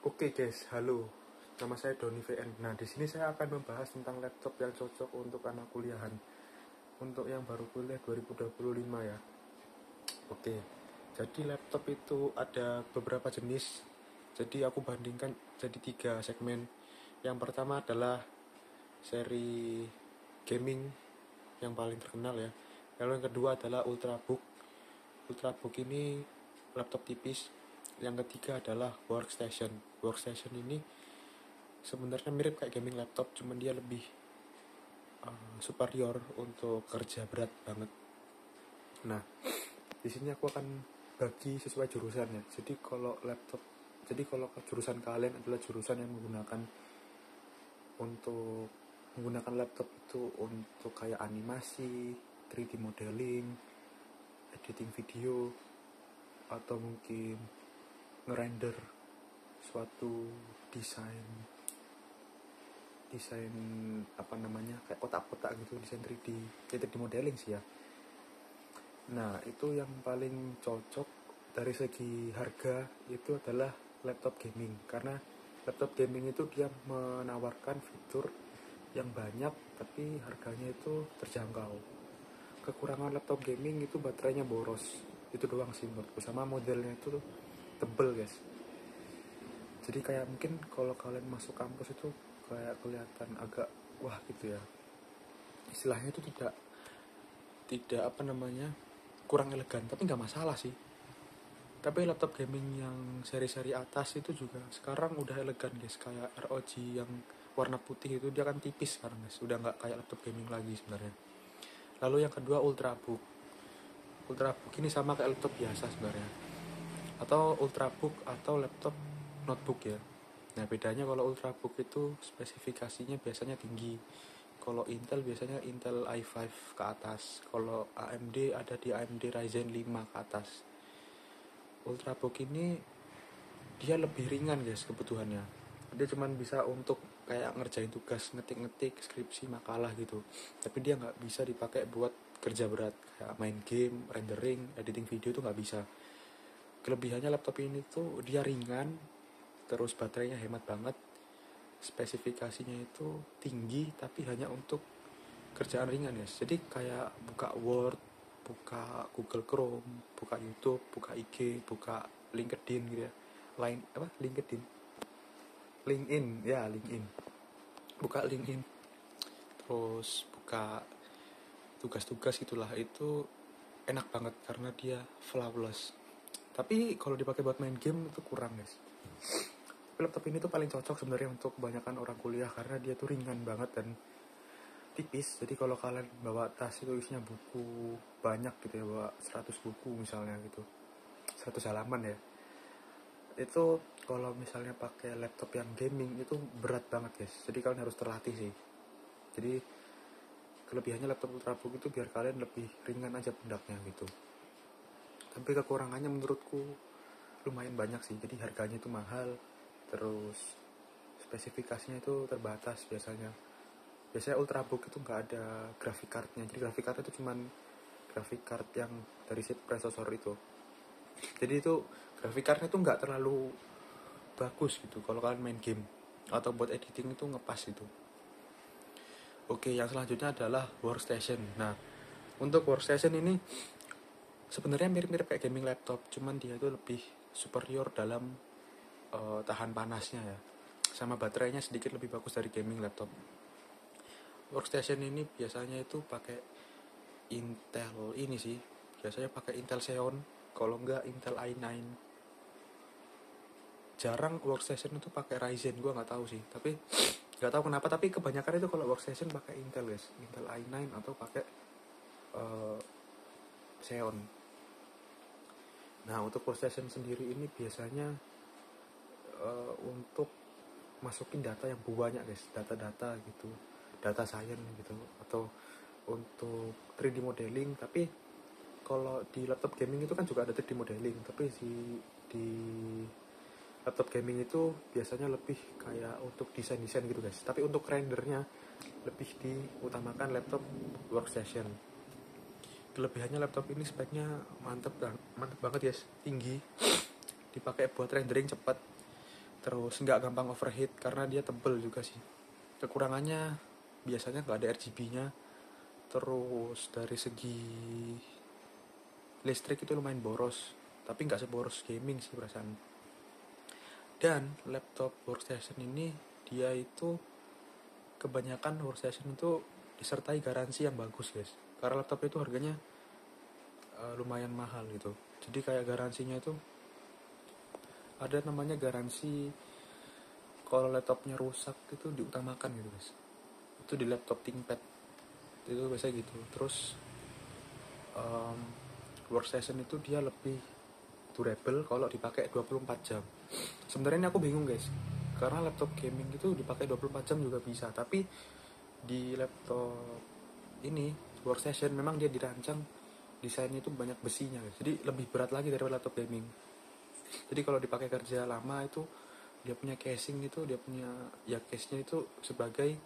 Oke guys, halo. Nama saya Doni VN. Nah, di sini saya akan membahas tentang laptop yang cocok untuk anak kuliahan. Untuk yang baru kuliah 2025 ya. Oke. Jadi laptop itu ada beberapa jenis. Jadi aku bandingkan jadi 3 segmen. Yang pertama adalah seri gaming yang paling terkenal ya. Lalu yang kedua adalah Ultrabook. Ultrabook ini laptop tipis. Yang ketiga adalah workstation. Workstation ini sebenarnya mirip kayak gaming laptop, cuman dia lebih superior untuk kerja berat banget. Nah, di sini aku akan bagi sesuai jurusannya. Jadi kalau jurusan kalian adalah jurusan yang menggunakan laptop itu untuk kayak animasi, 3D modeling, editing video, atau mungkin ngerender suatu desain kayak kotak-kotak gitu, desain 3D modeling sih ya. Nah, itu yang paling cocok dari segi harga itu adalah laptop gaming, karena laptop gaming itu dia menawarkan fitur yang banyak tapi harganya itu terjangkau. Kekurangan laptop gaming itu baterainya boros, itu doang sih menurutku, sama modelnya itu tebel guys. Jadi kayak mungkin kalau kalian masuk kampus itu kayak kelihatan agak wah gitu ya, istilahnya itu tidak kurang elegan, tapi nggak masalah sih. Tapi laptop gaming yang seri-seri atas itu juga sekarang udah elegan guys, kayak ROG yang warna putih itu dia kan tipis sekarang guys, udah nggak kayak laptop gaming lagi sebenarnya. Lalu yang kedua Ultrabook. Ultrabook ini sama kayak laptop biasa sebenarnya, atau Ultrabook atau laptop notebook ya. Nah, bedanya kalau Ultrabook itu spesifikasinya biasanya tinggi. Kalau Intel biasanya Intel i5 ke atas. Kalau AMD ada di AMD Ryzen 5 ke atas. Ultrabook ini dia lebih ringan guys kebutuhannya. Dia cuma bisa untuk kayak ngerjain tugas, ngetik-ngetik, skripsi, makalah gitu. Tapi dia nggak bisa dipakai buat kerja berat kayak main game, rendering, editing video itu nggak bisa. Kelebihannya laptop ini tuh dia ringan, terus baterainya hemat banget, spesifikasinya itu tinggi tapi hanya untuk kerjaan ringan guys. Jadi kayak buka Word, buka Google Chrome, buka YouTube, buka IG, buka LinkedIn gitu ya. LinkedIn. Buka LinkedIn. Terus buka tugas-tugas gitulah, itu enak banget karena dia flawless. Tapi kalau dipakai buat main game itu kurang guys. Laptop ini tuh paling cocok sebenarnya untuk kebanyakan orang kuliah karena dia tuh ringan banget dan tipis. Jadi kalau kalian bawa tas itu isinya buku banyak gitu ya, bawa 100 buku misalnya gitu, 100 halaman ya, itu kalau misalnya pakai laptop yang gaming itu berat banget guys. Jadi kalian harus terlatih sih. Jadi kelebihannya laptop Ultrabook itu biar kalian lebih ringan aja pundaknya gitu. Tapi kekurangannya menurutku lumayan banyak sih. Jadi harganya itu mahal, terus spesifikasinya itu terbatas biasanya Ultrabook itu nggak ada graphic cardnya. Jadi graphic card itu cuman graphic card yang dari si prosesor itu. Jadi itu graphic cardnya itu nggak terlalu bagus gitu kalau kalian main game atau buat editing itu ngepas gitu. Oke, yang selanjutnya adalah workstation. Nah, untuk workstation ini sebenarnya mirip-mirip kayak gaming laptop, cuman dia itu lebih superior dalam tahan panasnya ya, sama baterainya sedikit lebih bagus dari gaming laptop. Workstation ini biasanya itu pakai Intel ini sih, biasanya pakai Intel Xeon, kalau enggak Intel i9. Jarang workstation itu pakai Ryzen, gue nggak tahu sih, tapi nggak tahu kenapa, tapi kebanyakan itu kalau workstation pakai Intel guys, Intel i9 atau pakai Xeon. Nah, untuk workstation sendiri ini biasanya untuk masukin data yang banyak guys, data-data gitu, data science gitu, atau untuk 3D modeling. Tapi kalau di laptop gaming itu kan juga ada 3D modeling, tapi di laptop gaming itu biasanya lebih kayak untuk desain-desain gitu guys. Tapi untuk rendernya lebih diutamakan laptop workstation. Kelebihannya laptop ini speknya mantep banget guys, tinggi, dipakai buat rendering cepat, terus nggak gampang overheat karena dia tebel juga sih. Kekurangannya biasanya nggak ada RGB-nya, terus dari segi listrik itu lumayan boros, tapi nggak seboros gaming sih perasaan. Dan laptop workstation ini dia itu kebanyakan workstation itu disertai garansi yang bagus guys, karena laptop itu harganya lumayan mahal gitu. Jadi kayak garansinya itu ada namanya garansi kalau laptopnya rusak itu diutamakan gitu guys. Itu di laptop ThinkPad itu biasanya gitu. Terus um, workstation itu dia lebih durable kalau dipakai 24 jam. Sebenarnya ini aku bingung guys, karena laptop gaming itu dipakai 24 jam juga bisa, tapi di laptop ini workstation memang dia dirancang desainnya itu banyak besinya guys. Jadi lebih berat lagi daripada laptop gaming. Jadi kalau dipakai kerja lama itu dia punya casing itu dia punya ya case-nya itu sebagai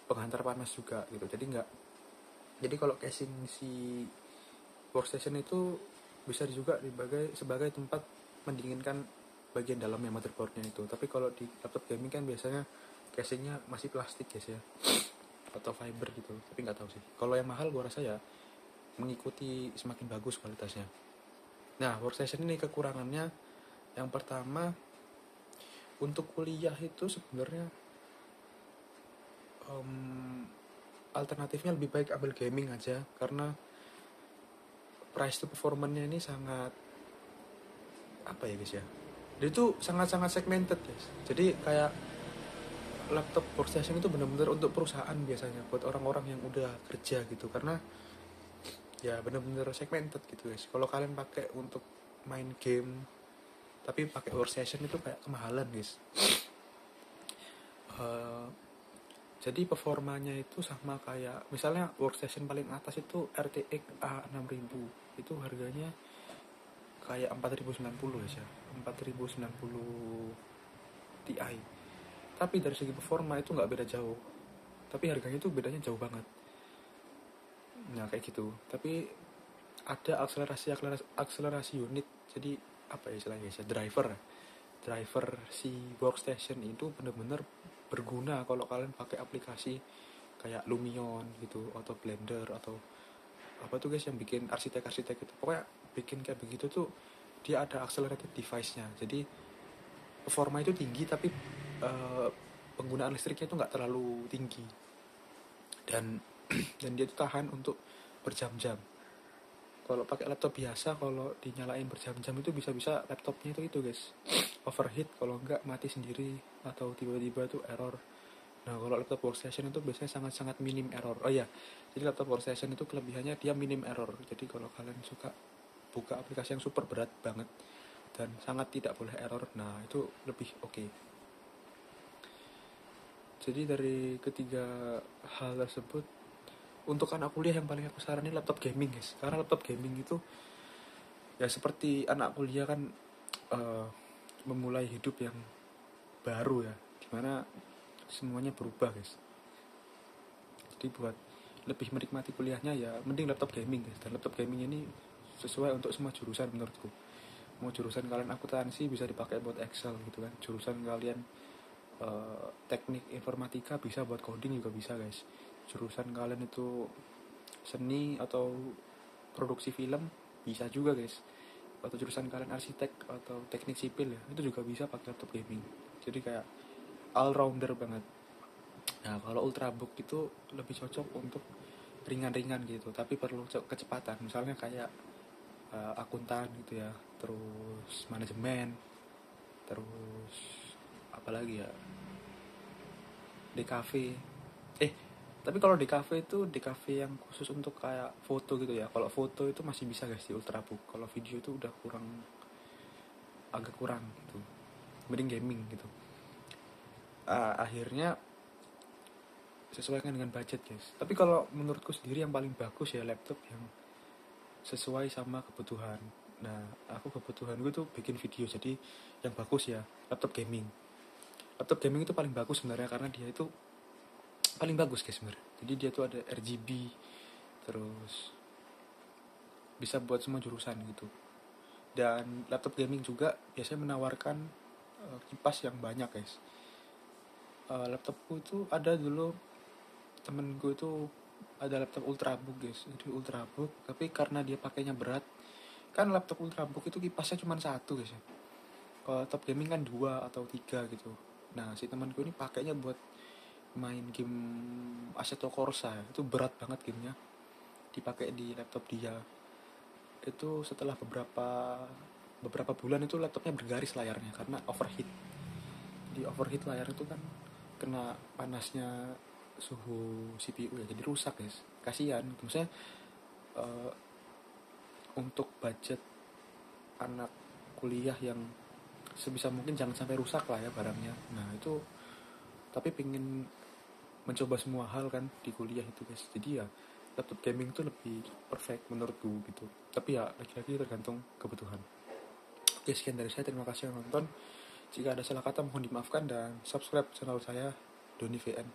penghantar panas juga gitu. Jadi kalau casing si workstation itu bisa juga sebagai tempat mendinginkan bagian dalamnya motherboardnya itu. Tapi kalau di laptop gaming kan biasanya casingnya masih plastik guys ya, atau fiber gitu. Tapi nggak tahu sih. Kalau yang mahal gua rasa ya mengikuti semakin bagus kualitasnya. Nah, workstation ini kekurangannya yang pertama, untuk kuliah itu sebenarnya alternatifnya lebih baik ambil gaming aja, karena price to performance-nya ini sangat apa ya guys ya, dia itu sangat-sangat segmented guys. Jadi kayak laptop workstation itu benar-benar untuk perusahaan biasanya, buat orang-orang yang udah kerja gitu, karena ya benar-benar segmented gitu guys. Kalau kalian pakai untuk main game tapi pakai workstation itu kayak kemahalan guys. Jadi performanya itu sama kayak misalnya workstation paling atas itu RTX A6000, itu harganya kayak 4090 guys ya, 4090 Ti. Tapi dari segi performa itu nggak beda jauh, tapi harganya itu bedanya jauh banget. Nah kayak gitu. Tapi ada akselerasi unit, jadi apa ya istilahnya guys ya, driver si workstation itu benar-benar berguna kalau kalian pakai aplikasi kayak Lumion gitu, atau Blender, atau apa tuh guys yang bikin arsitek itu, pokoknya bikin kayak begitu tuh dia ada accelerated device-nya. Jadi performa itu tinggi tapi penggunaan listriknya itu nggak terlalu tinggi, dan dan dia itu tahan untuk berjam-jam. Kalau pakai laptop biasa, kalau dinyalain berjam-jam itu bisa-bisa laptopnya itu guys overheat, kalau enggak mati sendiri atau tiba-tiba tuh error. Nah kalau laptop workstation itu biasanya sangat-sangat minim error. Oh iya, jadi laptop workstation itu kelebihannya dia minim error. Jadi kalau kalian suka buka aplikasi yang super berat banget dan sangat tidak boleh error, nah itu lebih oke. Jadi dari ketiga hal tersebut, untuk anak kuliah yang paling aku saranin laptop gaming guys, karena laptop gaming itu ya seperti anak kuliah kan memulai hidup yang baru ya, dimana semuanya berubah guys. Jadi buat lebih menikmati kuliahnya ya mending laptop gaming guys. Dan laptop gaming ini sesuai untuk semua jurusan menurutku. Mau jurusan kalian akuntansi bisa dipakai buat Excel gitu kan, jurusan kalian teknik informatika bisa buat coding juga bisa guys. Jurusan kalian itu seni atau produksi film bisa juga guys, atau jurusan kalian arsitek atau teknik sipil ya, itu juga bisa pakai laptop gaming. Jadi kayak all rounder banget. Nah kalau ultrabook itu lebih cocok untuk ringan-ringan gitu, tapi perlu kecepatan. Misalnya kayak akuntan gitu ya, terus manajemen, terus apalagi ya, DKV. Tapi kalau DKV itu DKV yang khusus untuk kayak foto gitu ya. Kalau foto itu masih bisa guys di ultrabook. Kalau video itu udah agak kurang gitu. Mending gaming gitu. Akhirnya sesuaikan dengan budget guys. Tapi kalau menurutku sendiri yang paling bagus ya laptop yang sesuai sama kebutuhan. Nah aku kebutuhan gue tuh bikin video, jadi yang bagus ya laptop gaming. Laptop gaming itu paling bagus sebenarnya karena dia itu paling bagus guys sebenarnya. Jadi dia tuh ada RGB, terus bisa buat semua jurusan gitu. Dan laptop gaming juga biasanya menawarkan kipas yang banyak guys. Laptopku itu ada dulu, temenku itu ada laptop ultrabook guys, jadi ultrabook tapi karena dia pakainya berat, kan laptop ultrabook itu kipasnya cuma satu guys ya. Kalau laptop gaming kan dua atau tiga gitu. Nah si temanku ini pakainya buat main game Assetto Corsa, itu berat banget gamenya, dipakai di laptop dia. Itu setelah beberapa bulan itu laptopnya bergaris layarnya karena overheat. Di overheat layar itu kan kena panasnya suhu CPU ya, jadi rusak guys. Kasihan maksudnya, eh, untuk budget anak kuliah yang sebisa mungkin jangan sampai rusak lah ya barangnya. Nah itu, tapi pengen mencoba semua hal kan di kuliah itu guys, jadi ya laptop gaming itu lebih perfect menurutku gitu. Tapi ya lagi-lagi tergantung kebutuhan. Oke, sekian dari saya, terima kasih yang nonton. Jika ada salah kata mohon dimaafkan, dan subscribe channel saya, Doni VN.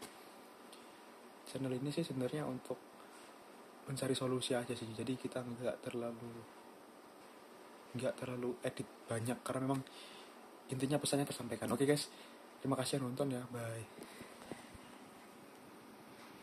Channel ini sih sebenarnya untuk mencari solusi aja sih, jadi kita nggak terlalu edit banyak karena memang intinya pesannya tersampaikan. Oke guys, terima kasih yang nonton ya, bye.